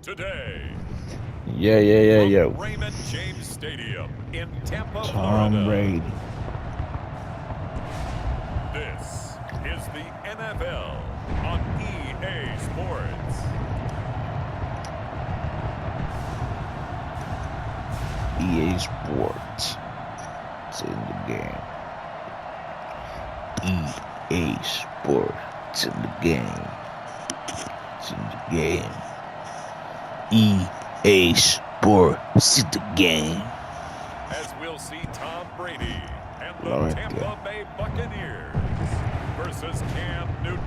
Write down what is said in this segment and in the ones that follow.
today. Yeah. Raymond James Stadium in Tampa, Tom Florida. Brady. This is the NFL on EA Sports. EA Sports. It's in the game. EA Sports in the game. It's in the game. EA Sports in the game. As we'll see Tom Brady and the Tampa Bay Buccaneers versus Cam Newton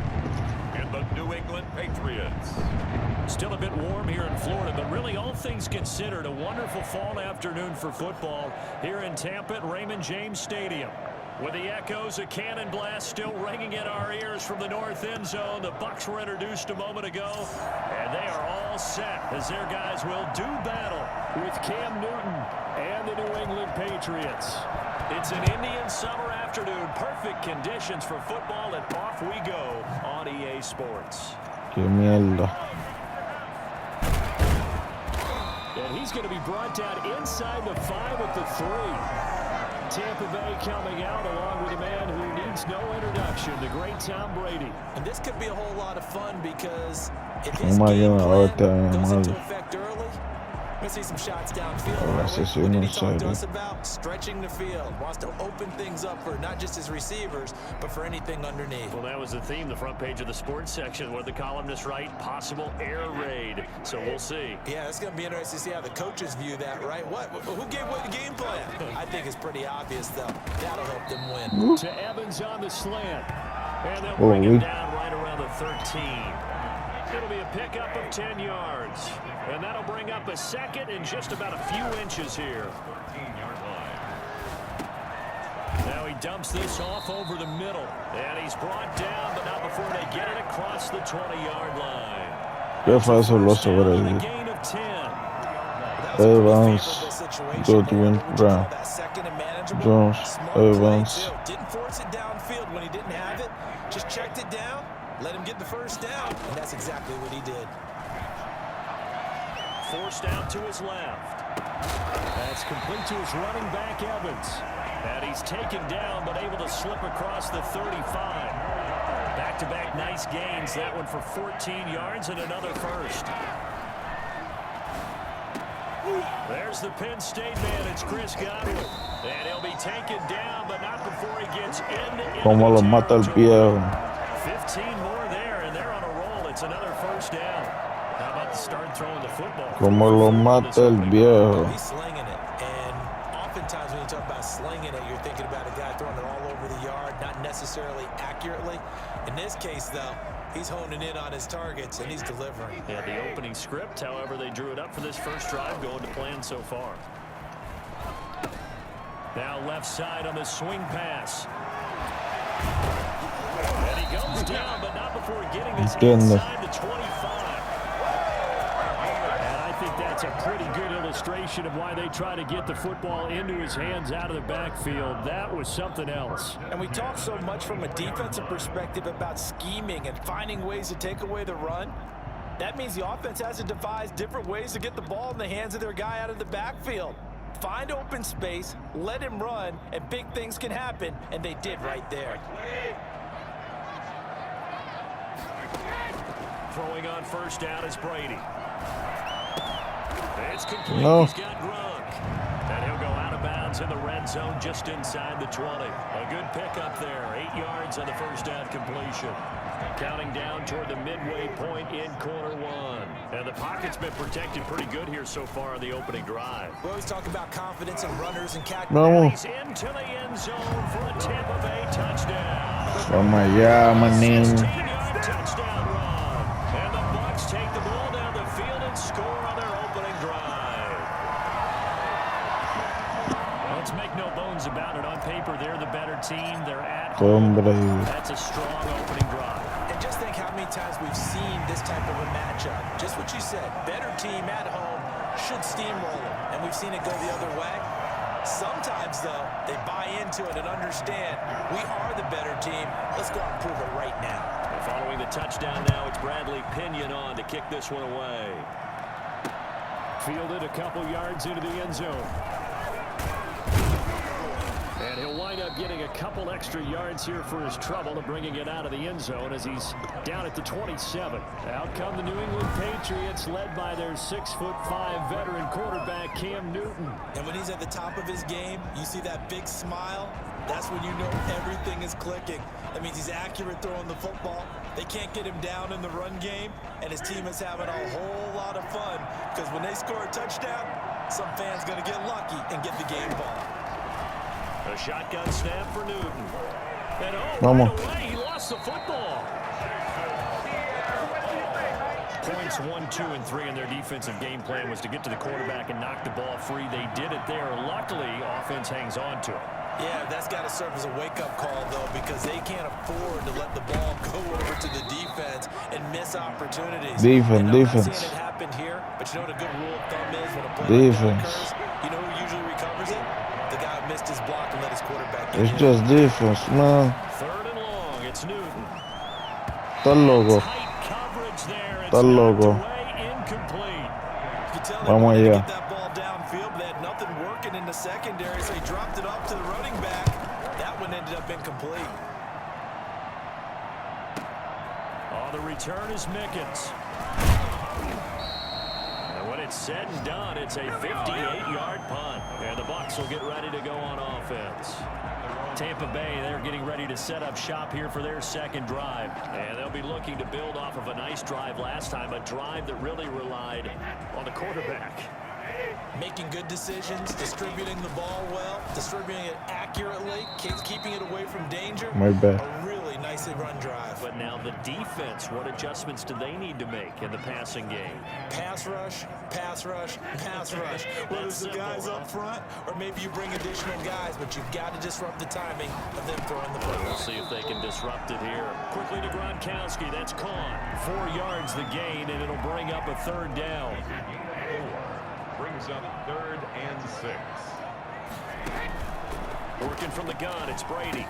and the New England Patriots. Still a bit warm here in Florida, but really all things considered, a wonderful fall afternoon for football here in Tampa at Raymond James Stadium. With the echoes of cannon blast still ringing in our ears from the north end zone, the Bucs were introduced a moment ago, and they are all set as their guys will do battle with Cam Newton and the New England Patriots. It's an Indian summer afternoon, perfect conditions for football, and off we go on EA Sports. Qué mierda. And he's going to be brought down inside the 5 at the 3. Tampa Bay coming out along with a man who needs no introduction, the great Tom Brady. And this could be a whole lot of fun because if his game plan goes into effect early, we're going to see some shots downfield. What did he talk to us about? Stretching the field. Wants to open things up for not just his receivers, but for anything underneath. Well, that was the theme, the front page of the sports section. What did the columnists write? Possible air raid. So we'll see. Yeah, it's going to be interesting to see how the coaches view that, right? Who gave away the game plan? I think it's pretty obvious, though. That'll help them win. To Evans on the slant. And they'll bring him down right around the 13. It'll be a pickup of 10 yards. And that'll bring up a second in just about a few inches here. Now he dumps this off over the middle. And he's brought down, but not before they get it across the 20-yard line. ¿Qué fue eso? Lo sobre A gain of 10. Evans, Godwin, Brown, Jones, Evans. Didn't force it downfield when he didn't have it. Just checked it down, let him get the first down, and that's exactly what he did. Forced out to his left. That's complete to his running back, Evans. And he's taken down, but able to slip across the 35. Back-to-back nice gains. That one for 14 yards and another first. There's the Penn State man. It's Chris Godwin. And he'll be taken down, but not before he gets into Como lo mata el viejo. 15 more there, and they're on a roll. It's another first down. How about the start throwing the football? Como lo mata el viejo. He's slinging it, and oftentimes when you talk about slinging it, you're thinking about a guy throwing it all over the yard, not necessarily accurately. In this case, though, he's honing in on his targets, and he's delivering. Yeah, the opening script, however, they drew it up for this first drive, going to plan so far. Now left side on the swing pass. And he goes down, but not before getting this inside the 25. And I think that's a pretty good illustration of why they try to get the football into his hands out of the backfield. That was something else. And we talk so much from a defensive perspective about scheming and finding ways to take away the run. That means the offense has to devise different ways to get the ball in the hands of their guy out of the backfield. Find open space, let him run, and big things can happen, and they did right there. Throwing on first down is Brady. It's complete. No. He's got Gronk. And he'll go out of bounds in the red zone just inside the 20. A good pickup there. 8 yards on the first down completion. Counting down toward the midway point in quarter one. And the pocket's been protected pretty good here so far on the opening drive. We always talk about confidence in runners and catch. He's into the end zone for a Tampa Bay touchdown. Vamos allá, manín. 16-yard touchdown run. And the Bucs take the ball down the field and score on their opening drive. Let's make no bones about it. On paper, they're the better team. They're at home. That's a strong opening drive. And just think how many times we've seen this type of a matchup. Just what you said, better team at home should steamroll them. And we've seen it go the other way. Sometimes, though, they buy into it and understand we are the better team. Let's go out and prove it right now. And following the touchdown now, it's Bradley Pinion on to kick this one away. Fielded a couple yards into the end zone. And he'll wind up getting a couple extra yards here for his trouble of bringing it out of the end zone as he's down at the 27. Out come the New England Patriots, led by their 6'5" veteran quarterback, Cam Newton. And when he's at the top of his game, you see that big smile. That's when you know everything is clicking. That means he's accurate throwing the football. They can't get him down in the run game, and his team is having a whole lot of fun because when they score a touchdown, some fan's going to get lucky and get the game ball. A shotgun snap for Newton. And Vamos. Right away, he lost the football. Points 1, 2, and 3 in their defensive game plan was to get to the quarterback and knock the ball free. They did it there. Luckily, offense hangs on to it. Yeah, that's got to serve as a wake-up call, though, because they can't afford to let the ball go over to the defense and miss opportunities. Defense. Not seeing it happen here, but you know what a good rule of thumb is when a play like that occurs? You know who usually recovers it? The guy who missed his block and let his quarterback get It's hit. just defense, man. Third and long, it's Newton. Está loco. Tight coverage there. It's Está loco. knocked away, incomplete. You can tell they Vamos wanted to allá. get that ball downfield, but they had nothing working in the secondary, so he dropped it off to the running back. That one ended up incomplete. Oh, the return is Mickens. And when it's said and done, it's a 58-yard punt. And the Bucs will get ready to go on offense. Tampa Bay, they're getting ready to set up shop here for their second drive. And they'll be looking to build off of a nice drive last time, a drive that really relied on the quarterback. Making good decisions, distributing the ball well, distributing it accurately, keeping it away from danger. My bad. A really nicely run drive. But now the defense, what adjustments do they need to make in the passing game? Pass rush, pass rush, pass rush. Whether it's the guys up front or maybe you bring additional guys, but you've got to disrupt the timing of them throwing the We'll football. see if they can disrupt it here. Quickly to Gronkowski. That's caught. 4 yards the gain, and it'll bring up a third down. Brings up 3rd and 6. Working from the gun, it's Brady.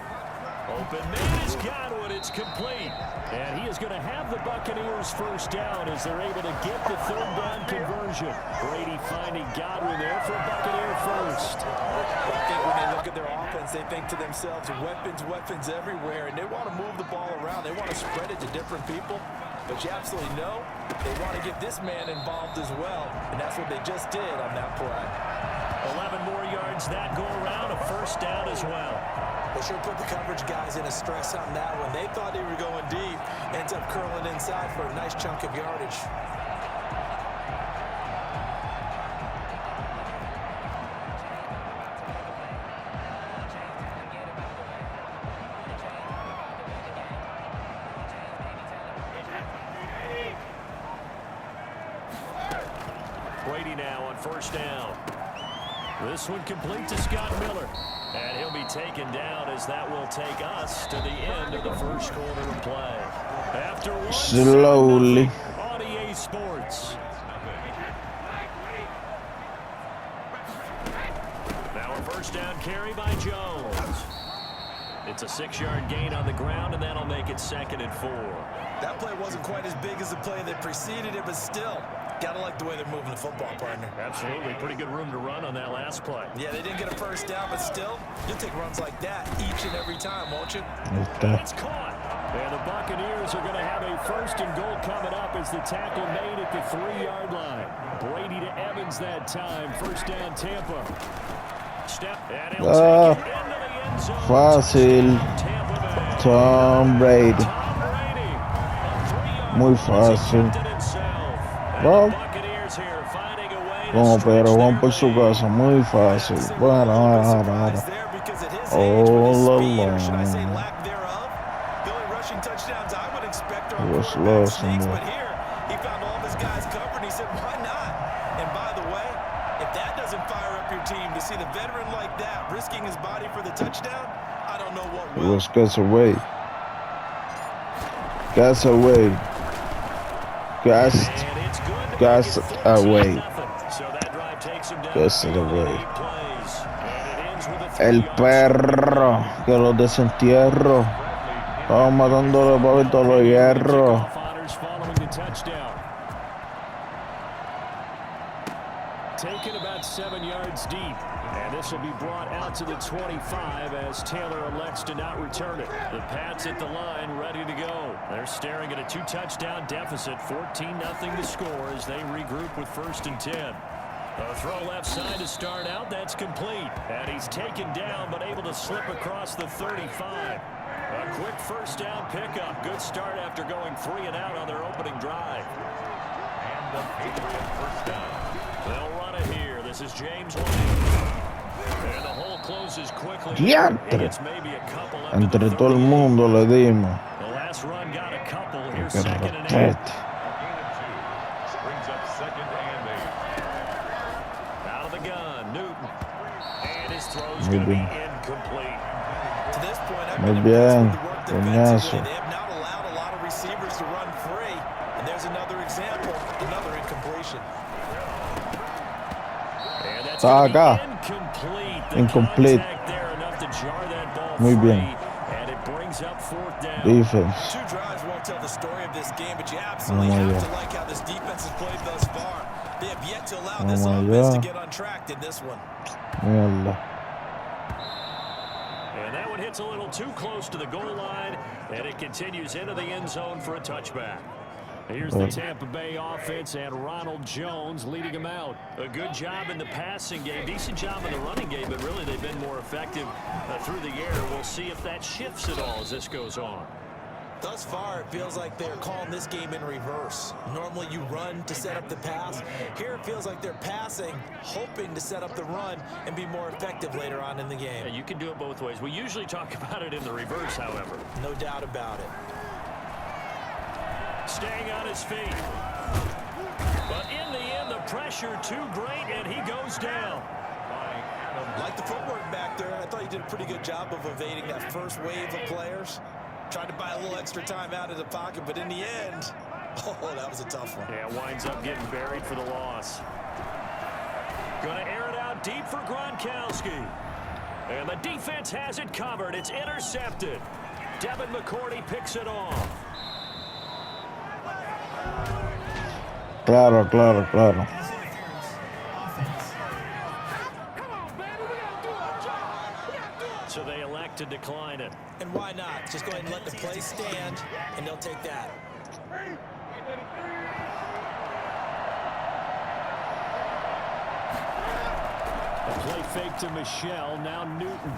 Open man has got one. It's complete. And he is going to have the Buccaneers first down as they're able to get the third down conversion. Brady finding Godwin there for Buccaneer first. I think when they look at their offense, they think to themselves, weapons everywhere, and they want to move the ball around. They want to spread it to different people. But you absolutely know they want to get this man involved as well, and that's what they just did on that play. 11 more yards that go around, a first down as well. They sure put the coverage guys in a stress on that one. They thought they were going deep, ends up curling inside for a nice chunk of yardage. Brady now on first down. This one complete to Scott Miller. And he'll be taken down as that will take us to the end of the first quarter of play. After one Slowly. on EA Sports. Now a first down carry by Jones. It's a 6-yard gain on the ground, and that'll make it 2nd and 4. That play wasn't quite as big as the play that preceded it, but still, gotta like the way they're moving the football, partner. Absolutely. Pretty good room to run on that last play. Yeah, they didn't get a first down, but still, you'll take runs like that each and every time, won't you? It's caught. And the Buccaneers are going to have a 1st and goal coming up as the tackle made at the 3-yard line. Brady to Evans that time. First down, Tampa. Step, and he'll take it into the end zone. Fácil. Tampa Bay. Tom Brady. Tom Brady. A 3-yard Muy run fácil. as he kept it himself. And Well, the Buccaneers here finding a way to como stretch pero van their por su lead. casa, muy fácil. Bueno, ahora. Oh, la. He was lost in there. But here, he found all of his guys covered, and he said, why not? And by the way, if that doesn't fire up your team to see the veteran like that risking his body for the touchdown, I don't know what He will. was gets away. Gets away. Gets And it's good to Gets make it away. 14-0. So that drive takes him down Gets to it away. 8 plays. And it ends with a El 3-yard perro que los desentierro. Estamos matándole por todos los hierros. Kickoff honors following the touchdown. taken about 7 yards deep. And this will be brought out to the 25 as Taylor elects to not return it. The Pats at the line ready to go. They're staring at a 2-touchdown deficit, 14-0 to score as they regroup with 1st and 10. A throw left side to start out. That's complete. And he's taken down but able to slip across the 35. A quick 1st down pickup. Good start after going 3 and out on their opening drive. And the Patriots 1st down. They'll run it here. This is James White. And the hole closes quickly. Diantre. It's maybe a couple Entre todo el mundo le dimos. The last run got a couple. Here's Que 2nd and 8. respete. Brings up 2nd and 8. Out of the gun, Newton. And his throw's Muy going to be bien. incomplete. To this point, I've Muy been bien. impressed with the work Coñazo. defensively. They have not allowed a lot of receivers to run free. And there's another example, another incompletion. And that's Está gonna acá. be incomplete. The Incomplete. contact there enough to jar that ball Muy free. bien. And it brings up 4th down. Defense. 2 drives won't tell the story of this game, but you absolutely Oh my have God. to like how this defense has played thus far. They have yet to allow Oh this my offense to God. get untracked in this one. Mierda. And that one hits a little too close to the goal line, and it continues into the end zone for a touchback. Here's the Tampa Bay offense and Ronald Jones leading them out. A good job in the passing game, decent job in the running game, but really they've been more effective through the air. We'll see if that shifts at all as this goes on. Thus far, it feels like they're calling this game in reverse. Normally you run to set up the pass. Here it feels like they're passing, hoping to set up the run and be more effective later on in the game. Yeah, you can do it both ways. We usually talk about it in the reverse, however. No doubt about it. Staying on his feet. But in the end, the pressure too great, and he goes down. Like the footwork back there, I thought he did a pretty good job of evading that first wave of players. Tried to buy a little extra time out of the pocket, but in the end, oh, that was a tough one. Yeah, winds up getting buried for the loss. Going to air it out deep for Gronkowski. And the defense has it covered. It's intercepted. Devin McCourty picks it off. Claro, claro, claro. So they elect to decline it. And why not? Just go ahead and let the play stand, and they'll take that. A play fake to Michelle, now Newton.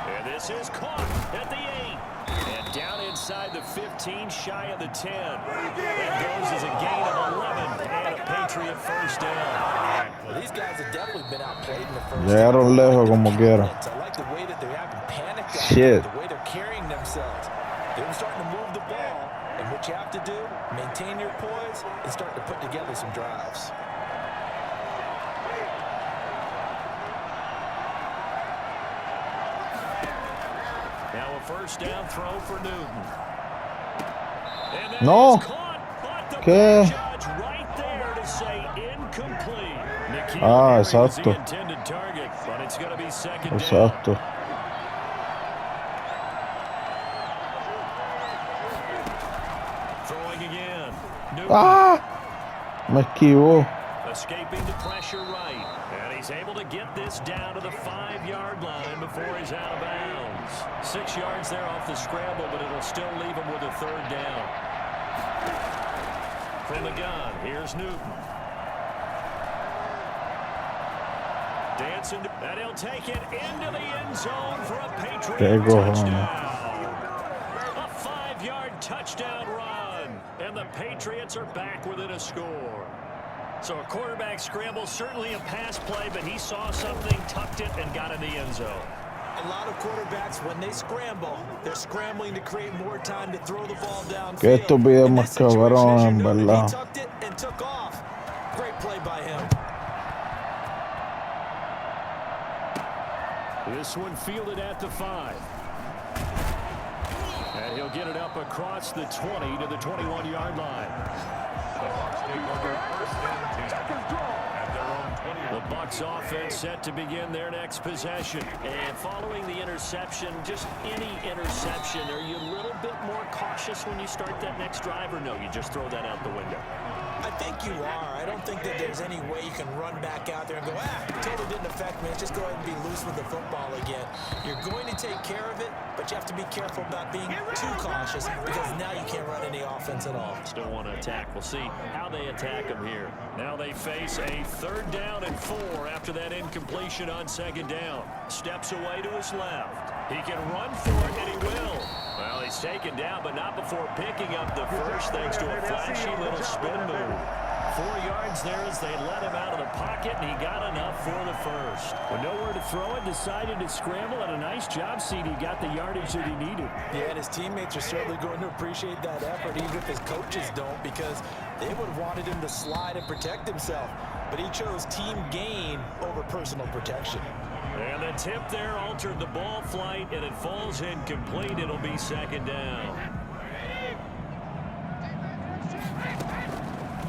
And this is caught at the 8. And down inside the 15, shy of the 10. That goes as a gain of 11 and a Patriot 1st down. Well, these guys have definitely been outplayed in the first Llegaron half. lejos como quiera. I like the way that they're having panic out Shit. there, the way they're carrying themselves. They're starting to move the ball, and what you have to do, maintain your poise and start to put together some drives. Now a 1st down throw for Newton. And that No. is caught, but the ¿Qué? judge right there to say incomplete. N'Keal Ah, Harry was the exacto. intended target, but it's going to be 2nd down. Exacto. Throwing again. Newton ¡Ah! Me esquivó. escaping the pressure right. And he's able to get this down to the 5-yard line before he's out of bounds. 6 yards there off the scramble, but it'll still leave him with a 3rd down. From the gun, here's Newton. Dancing, and he'll take it into the end zone for a Patriot touchdown. A 5-yard touchdown run, and the Patriots are back within a score. So a quarterback scramble, certainly a pass play, but he saw something, tucked it, and got in the end zone. A lot of quarterbacks, when they scramble, they're scrambling to create more time to throw the ball downfield. Qué estupidez In más this situation, cabrón, as you en noted, verdad. he tucked it and took off. Great play by him. This one fielded at the 5. And he'll get it up across the 20 to the 21-yard line. The Bucs take over 1st and 10 at their own The Bucs offense set to begin their next possession. And following the interception, just any interception, are you a little bit more cautious when you start that next drive, or no, you just throw that out the window? I think you are. I don't think that there's any way you can run back out there and go, totally didn't affect me. Let's just go ahead and be loose with the football again. You're going to take care of it, but you have to be careful about being too cautious because now you can't run any offense at all. Still want to attack. We'll see how they attack them here. Now they face a 3rd down and 4 after that incompletion on 2nd down. Steps away to his left. He can run for it, and he will. Well, he's taken down, but not before picking up the first thanks to a flashy little spin move. 4 yards there as they let him out of the pocket, and he got enough for the first. With nowhere to throw it, decided to scramble, and a nice job, CD. Got the yardage that he needed. Yeah, and his teammates are certainly going to appreciate that effort, even if his coaches don't, because they would have wanted him to slide and protect himself. But he chose team gain over personal protection. And the tip there altered the ball flight, and it falls incomplete. It'll be 2nd down.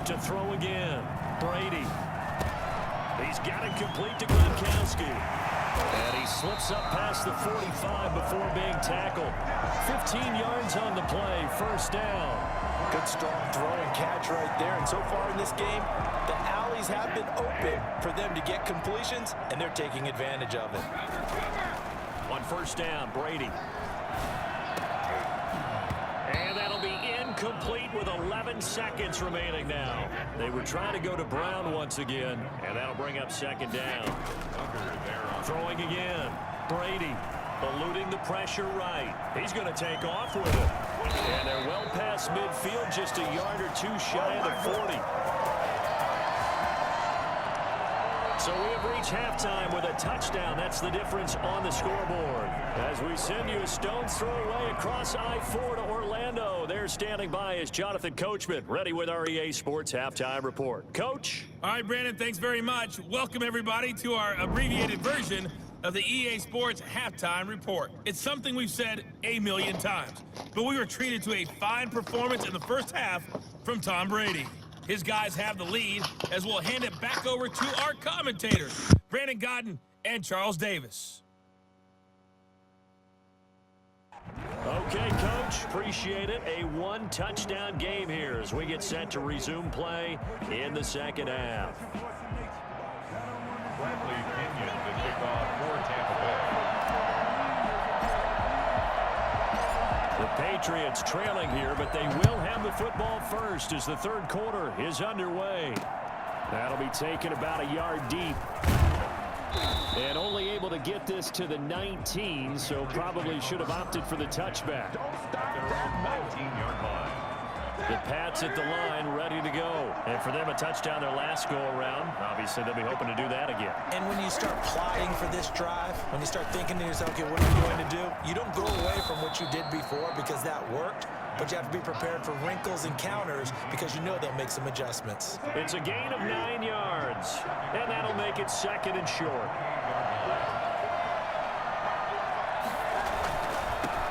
To throw again. Brady. He's got it complete to Gronkowski. And he slips up past the 45 before being tackled. 15 yards on the play. 1st down. Good strong throw and catch right there. And so far in this game, the alleys have been open for them to get completions, and they're taking advantage of it. On 1st down, Brady. And that'll be incomplete with 11 seconds remaining now. They were trying to go to Brown once again, and that'll bring up 2nd down. Throwing again. Brady eluding the pressure right. He's going to take off with it. And they're well past midfield, just a yard or 2 shy of the 40. So we have reached halftime with a touchdown. That's the difference on the scoreboard. As we send you a stone's throw away across I-4 to Orlando. There standing by is Jonathan Coachman, ready with our EA Sports Halftime Report. Coach? All right, Brandon, thanks very much. Welcome, everybody, to our abbreviated version of the EA Sports Halftime Report. It's something we've said a million times, but we were treated to a fine performance in the first half from Tom Brady. His guys have the lead as we'll hand it back over to our commentators, Brandon Godden and Charles Davis. Okay, Coach, appreciate it. A 1-touchdown game here as we get set to resume play in the 2nd half. Bradley Pinion to kick off for Tampa Bay. The Patriots trailing here, but they will have the football first as the 3rd quarter is underway. That'll be taken about a yard deep. And only able to get this to the 19, so probably should have opted for the touchback. They're on 19-yard line. The Pats at the line, ready to go. And for them, a touchdown their last go-around. Obviously, they'll be hoping to do that again. And when you start plotting for this drive, when you start thinking to yourself, okay, what are you going to do? You don't go away from what you did before because that worked, but you have to be prepared for wrinkles and counters because you know they'll make some adjustments. It's a gain of 9 yards, and that'll make it 2nd and short.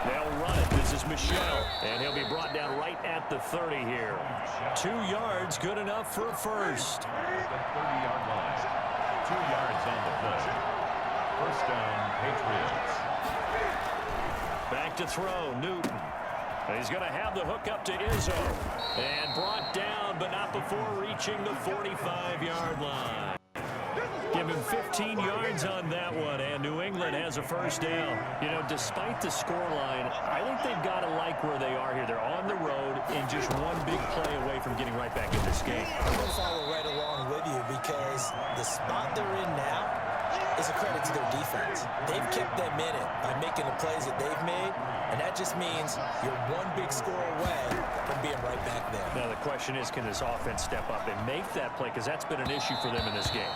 They'll run it. This is Michel, and he'll be brought down right at the 30 here. 2 yards, good enough for a first. The 30-yard line. 2 yards on the play. 1st down, Patriots. Back to throw, Newton. He's going to have the hook up to Izzo. And brought down, but not before reaching the 45-yard line. Give him 15 yards on that one, and New England has a first down. You know, despite the scoreline, I think they've got to like where they are here. They're on the road and just one big play away from getting right back in this game. I'm going to follow right along with you because the spot they're in now is a credit to their defense. They've kept them in it by making the plays that they've made, and that just means you're one big score away from being right back there. Now the question is, can this offense step up and make that play? Because that's been an issue for them in this game.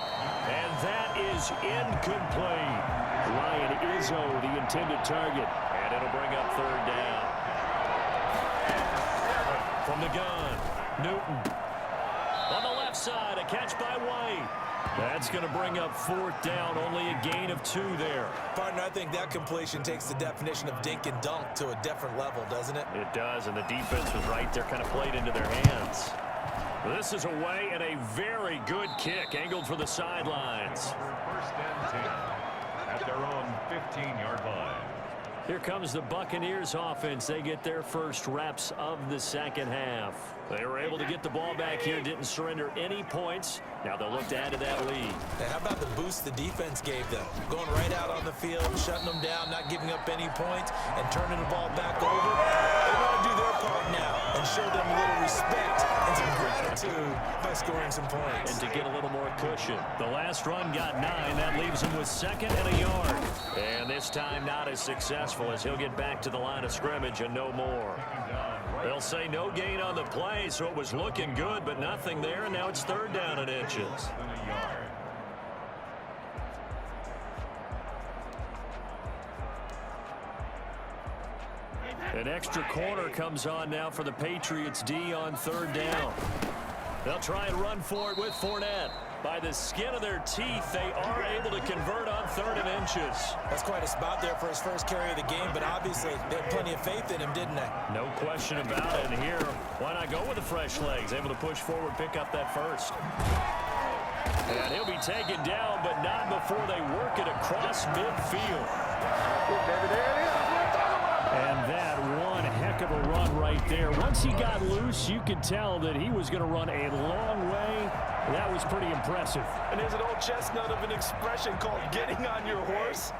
And that is incomplete. Ryan Izzo, the intended target. And it'll bring up 3rd down. From the gun, Newton. On the left side, a catch by White. That's going to bring up 4th down, only a gain of 2 there. Partner, I think that completion takes the definition of dink and dunk to a different level, doesn't it? It does, and the defense was right there, kind of played into their hands. This is away and a very good kick angled for the sidelines. First and 10 at their own 15-yard line. Here comes the Buccaneers offense. They get their first reps of the second half. They were able to get the ball back here, didn't surrender any points. Now they'll look to add to that lead. Hey, how about the boost the defense gave them? Going right out on the field, shutting them down, not giving up any points, and turning the ball back over. They want to do their part now and show them a little respect and some gratitude by scoring some points. And to get a little more cushion. The last run got 9. That leaves him with 2nd and a yard. And this time not as successful as he'll get back to the line of scrimmage and no more. They'll say no gain on the play, so it was looking good, but nothing there, and now it's 3rd down and inches. An extra corner comes on now for the Patriots D on 3rd down. They'll try and run for it with Fournette. By the skin of their teeth, they are able to convert on 3rd and inches. That's quite a spot there for his first carry of the game, but obviously they had plenty of faith in him, didn't they? No question about it. And here, why not go with the fresh legs? Able to push forward, pick up that first. And he'll be taken down, but not before they work it across midfield. And that one heck of a run right there. Once he got loose, you could tell that he was going to run a long way. That was pretty impressive. And there's an old chestnut of an expression called getting on your horse.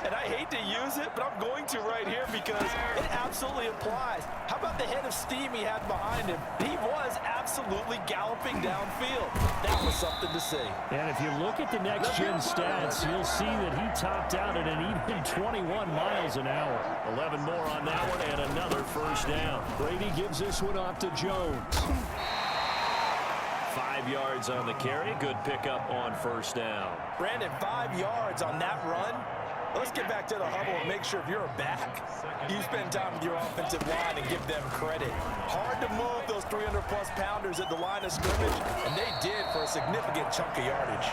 And I hate to use it, but I'm going to right here because it absolutely applies. How about the head of steam he had behind him? He was absolutely galloping downfield. That was something to see. And if you look at the next-gen stats, you'll see that he topped out at an even 21 miles an hour. 11 more on that one and another first down. Brady gives this one off to Jones. 5 yards on the carry. Good pickup on first down. Brandon, 5 yards on that run. Let's get back to the huddle and make sure if you're a back, you spend time with your offensive line and give them credit. Hard to move those 300-plus pounders at the line of scrimmage, and they did for a significant chunk of yardage.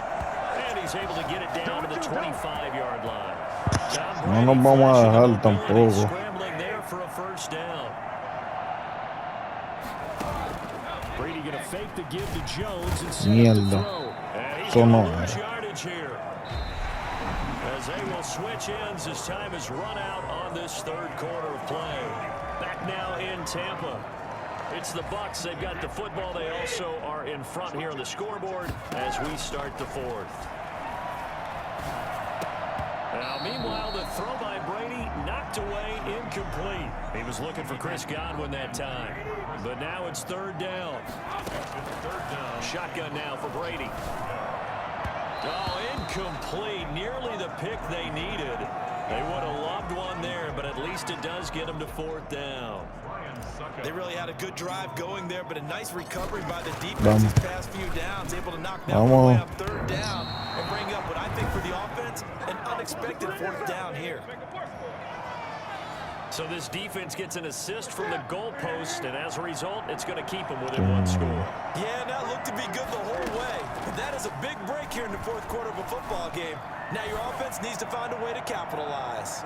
And he's able to get it down to the 25-yard line. No nos vamos a dejar tampoco. Scrambling there for a first down. Brady going to fake the give to Jones and set up the throw. And he's going to lose yardage here. As they will switch ends as time is run out on this 3rd quarter of play. Back now in Tampa. It's the Bucs. They've got the football. They also are in front here on the scoreboard as we start the 4th. Now, meanwhile, the throw by Brady knocked away, incomplete. He was looking for Chris Godwin that time. But now it's 3rd down. Shotgun now for Brady. Oh, incomplete. Nearly the pick they needed. They would have loved one there, but at least it does get them to 4th down. They really had a good drive going there, but a nice recovery by the defense these past few downs. Able to knock down the way up 3rd down and bring up what I think for the offense, an unexpected 4th down here. So this defense gets an assist from the goalpost, and as a result, it's going to keep them within 1 score. Yeah, that looked to be good the whole way. But that is a big break here in the 4th quarter of a football game. Now your offense needs to find a way to capitalize.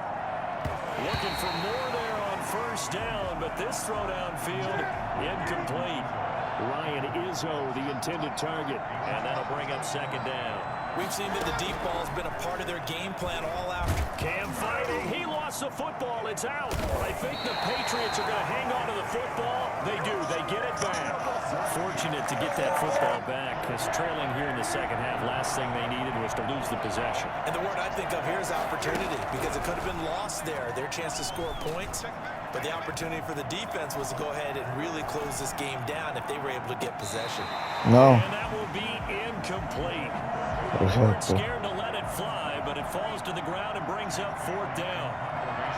Looking for more there on first down, but this throw downfield, incomplete. Ryan Izzo, the intended target, and that'll bring up 2nd down. We've seen that the deep ball's been a part of their game plan all out. Cam fighting. He lost the football. It's out. I think the Patriots are going to hang on to the football. They do. They get it back. Fortunate to get that football back because trailing here in the second half, last thing they needed was to lose the possession. And the word I think of here is opportunity because it could have been lost there. Their chance to score points. But the opportunity for the defense was to go ahead and really close this game down if they were able to get possession. No. And that will be incomplete. They weren't scared to let it fly, but it falls to the ground and brings up 4th down.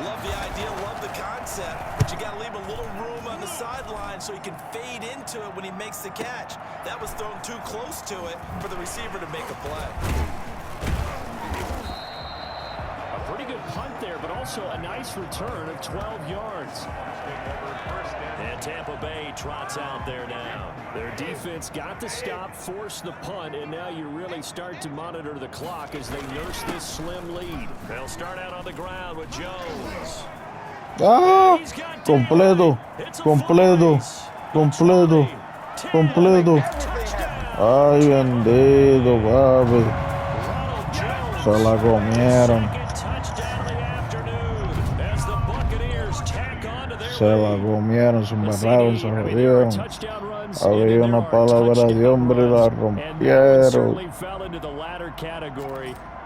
Love the idea, love the concept, but you got to leave a little room on the sideline so he can fade into it when he makes the catch. That was thrown too close to it for the receiver to make a play. A pretty good punt there, but also a nice return of 12 yards. And Tampa Bay trots out there now. Their defense got the stop, forced the punt, and now you really start to monitor the clock as they nurse this slim lead. They'll start out on the ground with Jones. Ah, completo, completo, completo. Completo. Ay, bendito, papi. Se la comieron. Se la comieron, se embarraron, se jodieron. Había una palabra de hombre y la rompieron.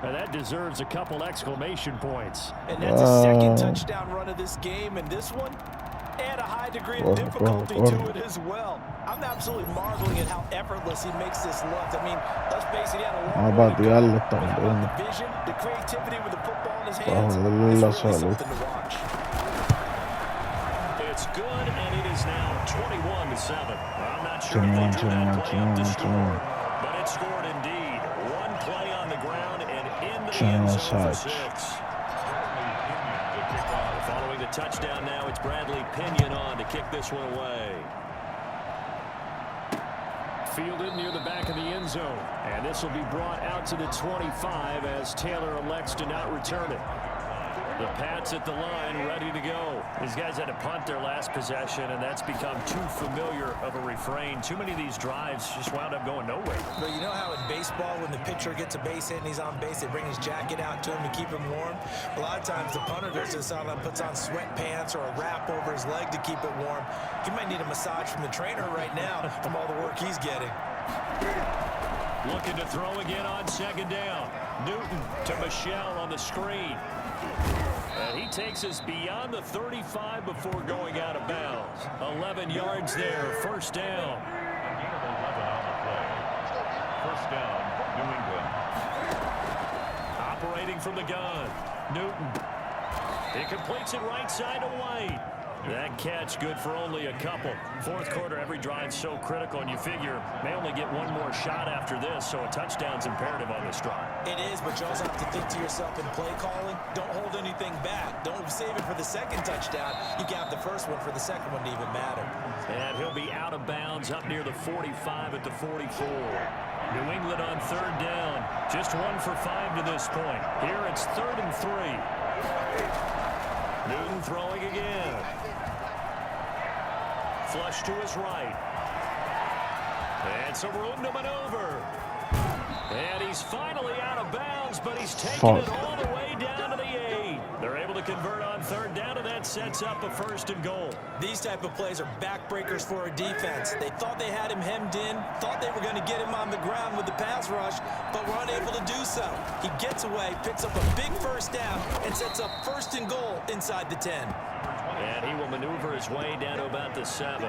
That deserves a couple exclamation points. And that's a second touchdown run of this game, and this one add a high degree of difficulty to it as well. I'm absolutely marveling at how effortless he makes this look. I mean, let's face it, he had a long way to go, but the vision, the creativity with the football in his hands, it's really something to watch. It's good, and it is now 21-7. I'm not sure if they drew that play up to score, but it scored indeed. One play on the ground and into the end zone for 6. Following the touchdown now, it's Bradley Pinion on to kick this one away. Fielded near the back of the end zone, and this will be brought out to the 25 as Taylor elects to not return it. The Pats at the line, ready to go. These guys had to punt their last possession, and that's become too familiar of a refrain. Too many of these drives just wound up going nowhere. But you know how in baseball, when the pitcher gets a base hit and he's on base, they bring his jacket out to him to keep him warm? A lot of times the punter goes to the sideline, puts on sweatpants or a wrap over his leg to keep it warm. He might need a massage from the trainer right now from all the work he's getting. Looking to throw again on second down. Newton to Michelle on the screen. And he takes us beyond the 35 before going out of bounds. 11 yards there, first down. First down, New England. Operating from the gun, Newton. He completes it right side to White. That catch good for only a couple. Fourth quarter, every drive's so critical, and you figure may only get one more shot after this, so a touchdown's imperative on this drive. It is, but you also have to think to yourself in play calling, don't hold anything back. Don't save it for the second touchdown. You can have the first one for the second one to even matter. And he'll be out of bounds up near the 45 at the 44. New England on third down. Just 1 for 5 to this point. Here it's 3rd and 3. Newton throwing again. Flush to his right. And some room to maneuver. And he's finally out of bounds, but he's taking it all the way down to the 8. They're able to convert on third down, and that sets up a 1st and goal. These type of plays are backbreakers for a defense. They thought they had him hemmed in, thought they were going to get him on the ground with the pass rush, but were unable to do so. He gets away, picks up a big first down, and sets up 1st and goal inside the 10. And he will maneuver his way down to about the 7.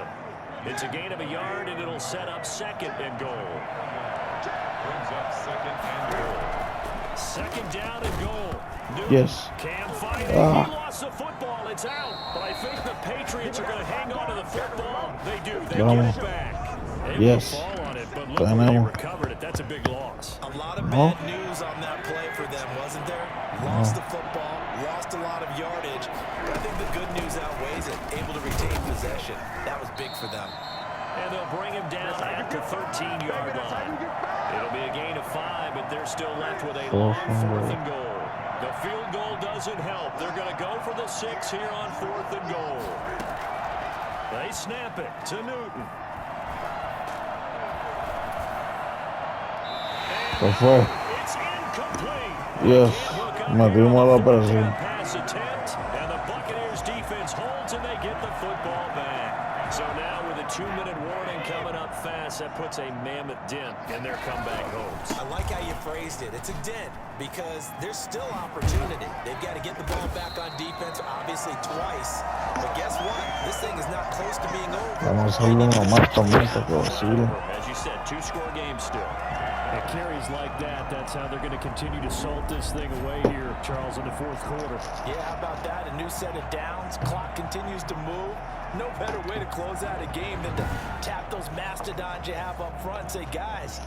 It's a gain of a yard, and it'll set up 2nd and goal. Brings up 2nd and goal. 2nd down and goal. Newton Yes. Cam fighting. He lost the football. It's out. But I think the Patriots are going to hang on to the football. They do. They get it back. They Yes. will fall on it, but look where they recovered it. That's a big loss. A lot of bad news on that play for them, wasn't there? Lost the football, lost a lot of yardage. But I think the good news outweighs it. Able to retain possession. That was big for them. And they'll bring him down at the 13-yard line. It'll be a gain of 5, but they're still left with a long 4th and goal. The field goal doesn't help. They're going to go for the 6 here on 4th and goal. They snap it to Newton. ¿Qué fue? It's incomplete. Yes. Metimos la presión. Pass attempt, and the Buccaneers defense holds, and they get the football back. So now with a 2-minute warning coming up fast, that puts a mammoth dent in their comeback hopes. I like how you phrased it. It's a dent because there's still opportunity. They've got to get the ball back on defense, obviously twice. But guess what? This thing is not close to being over. Vamos a hacerlo lo más tomista posible. As you said, 2-score game still. At carries like that, that's how they're going to continue to salt this thing away here, Charles, in the 4th quarter. Yeah, how about that? A new set of downs. Clock continues to move. No better way to close out a game than to tap those mastodons you have up front and say, guys,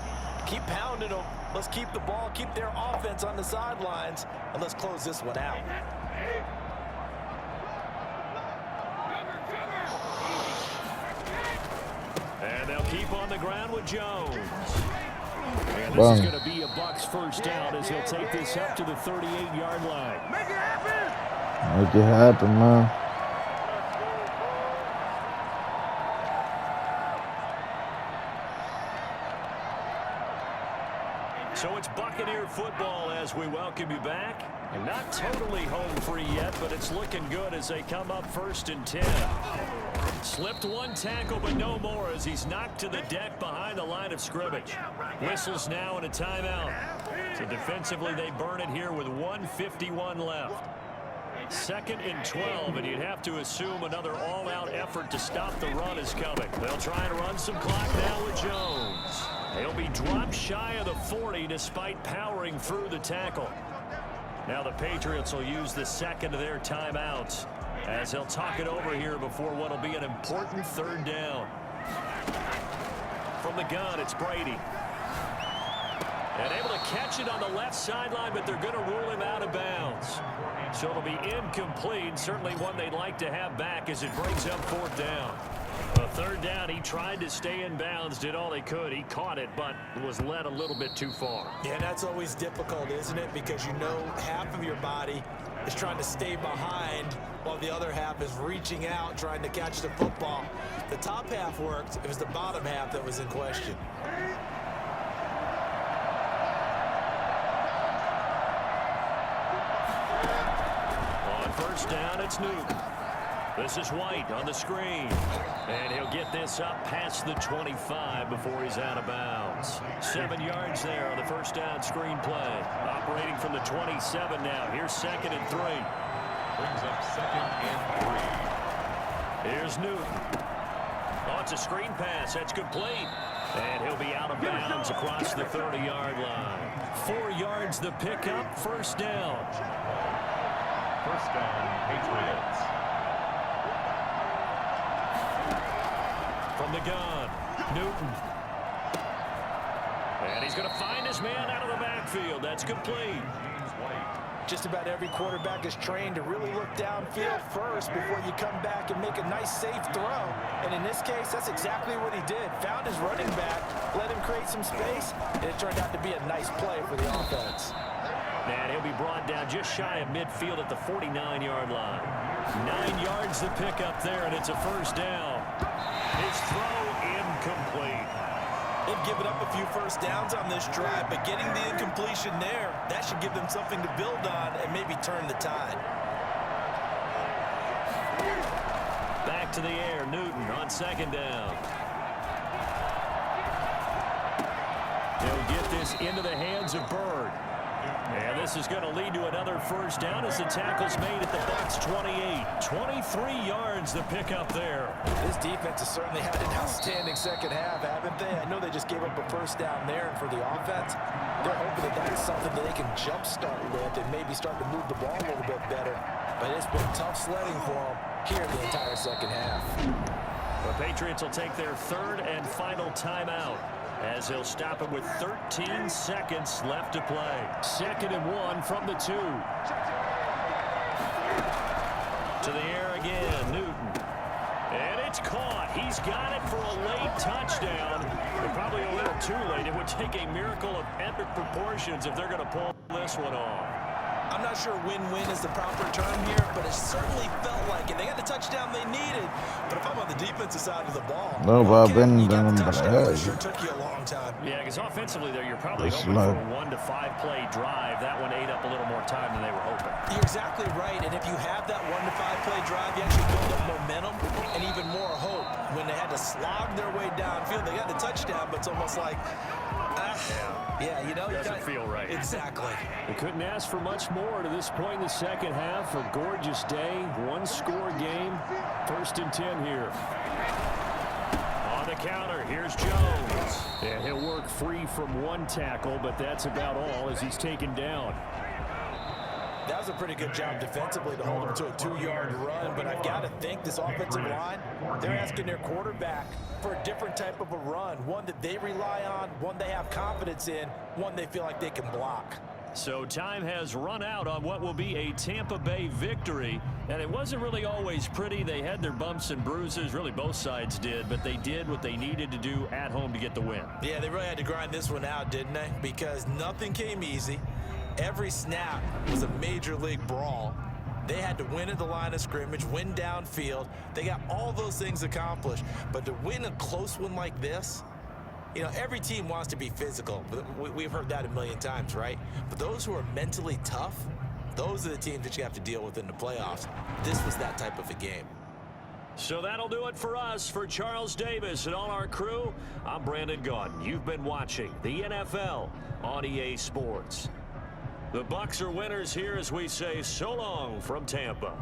keep pounding them. Let's keep the ball, keep their offense on the sidelines, and let's close this one out. And they'll keep on the ground with Jones. And this is going to be a Bucs 1st down as he'll take this up to the 38-yard line. Make it happen, man. So it's Buccaneer football as we welcome you back. And not totally home free yet, but it's looking good as they come up 1st and 10. Slipped one tackle, but no more as he's knocked to the deck behind the line of scrimmage. Whistles now and a timeout. So defensively, they burn it here with 1:51 left. 2nd and 12, and you'd have to assume another all-out effort to stop the run is coming. They'll try and run some clock now with Jones. He'll be dropped shy of the 40 despite powering through the tackle. Now the Patriots will use the second of their timeouts as they'll talk it over here before what will be an important 3rd down. From the gun, it's Brady. And able to catch it on the left sideline, but they're going to rule him out of bounds. So it'll be incomplete, certainly one they'd like to have back as it brings up 4th down. A 3rd down, he tried to stay in bounds, did all he could. He caught it, but was led a little bit too far. Yeah, that's always difficult, isn't it? Because you know half of your body is trying to stay behind while the other half is reaching out, trying to catch the football. The top half worked. It was the bottom half that was in question. On 1st down, it's Newton. This is White on the screen. And he'll get this up past the 25 before he's out of bounds. 7 yards there on the 1st down screen play. Operating from the 27 now. Here's 2nd and 3. Brings up 2nd and 3. Here's Newton. Oh, it's a screen pass. That's complete. And he'll be out of bounds across the 30-yard line. 4 yards the pickup. 1st down. 1st down, Patriots. From the gun, Newton. And he's going to find his man out of the backfield. That's complete. Just about every quarterback is trained to really look downfield first before you come back and make a nice, safe throw. And in this case, that's exactly what he did. Found his running back, let him create some space, and it turned out to be a nice play for the offense. And he'll be brought down just shy of midfield at the 49-yard line. 9 yards the pickup there, and it's a 1st down. His throw incomplete. They've given up a few 1st downs on this drive, but getting the incompletion there, that should give them something to build on and maybe turn the tide. Back to the air, Newton on 2nd down. He'll get this into the hands of Bird. And this is going to lead to another 1st down as the tackle's made at the Bucs 28. 23 yards the pickup there. This defense has certainly had an outstanding 2nd half, haven't they? I know they just gave up a 1st down there, and for the offense, they're hoping that that's something that they can jumpstart with and maybe start to move the ball a little bit better. But it's been tough sledding for them here the entire 2nd half. The Patriots will take their 3rd and final timeout as they'll stop it with 13 seconds left to play. 2nd and 1 from the 2. To the air again, Newton. And it's caught. He's got it for a late touchdown. But probably a little too late. It would take a miracle of epic proportions if they're going to pull this one off. I'm not sure win-win is the proper term here, but it certainly felt like it. They got the touchdown they needed, but if I'm on the defensive side of the ball, No, okay, Ben, you got the Ben, touchdown, Ben. but it sure took you a long time. Yeah, because offensively there, you're probably It's hoping for like- a 1 to 5 play drive. That one ate up a little more time than they were hoping. You're exactly right, and if you have that 1 to 5 play drive, you actually build up momentum and even more hope. When they had to slog their way downfield, they got the touchdown, but it's almost like, yeah, you know, Doesn't feel right. Exactly. They couldn't ask for much more to this point in the 2nd half. A gorgeous day, 1-score game. 1st and 10 here. On the counter, here's Jones. And he'll work free from 1 tackle, but that's about all as he's taken down. That was a pretty good job defensively to hold them to a 2-yard run, but I've got to think this offensive line, they're asking their quarterback for a different type of a run, one that they rely on, one they have confidence in, one they feel like they can block. So time has run out on what will be a Tampa Bay victory, and it wasn't really always pretty. They had their bumps and bruises, really both sides did, but they did what they needed to do at home to get the win. Yeah, they really had to grind this one out, didn't they? Because nothing came easy. Every snap was a major league brawl. They had to win at the line of scrimmage, win downfield. They got all those things accomplished. But to win a close one like this, You know, every team wants to be physical. We've heard that a million times, right? But those who are mentally tough, those are the teams that you have to deal with in the playoffs. This was that type of a game. So that'll do it for us. For Charles Davis and all our crew, I'm Brandon Gaudin. You've been watching the NFL on EA Sports. The Bucs are winners here as we say so long from Tampa.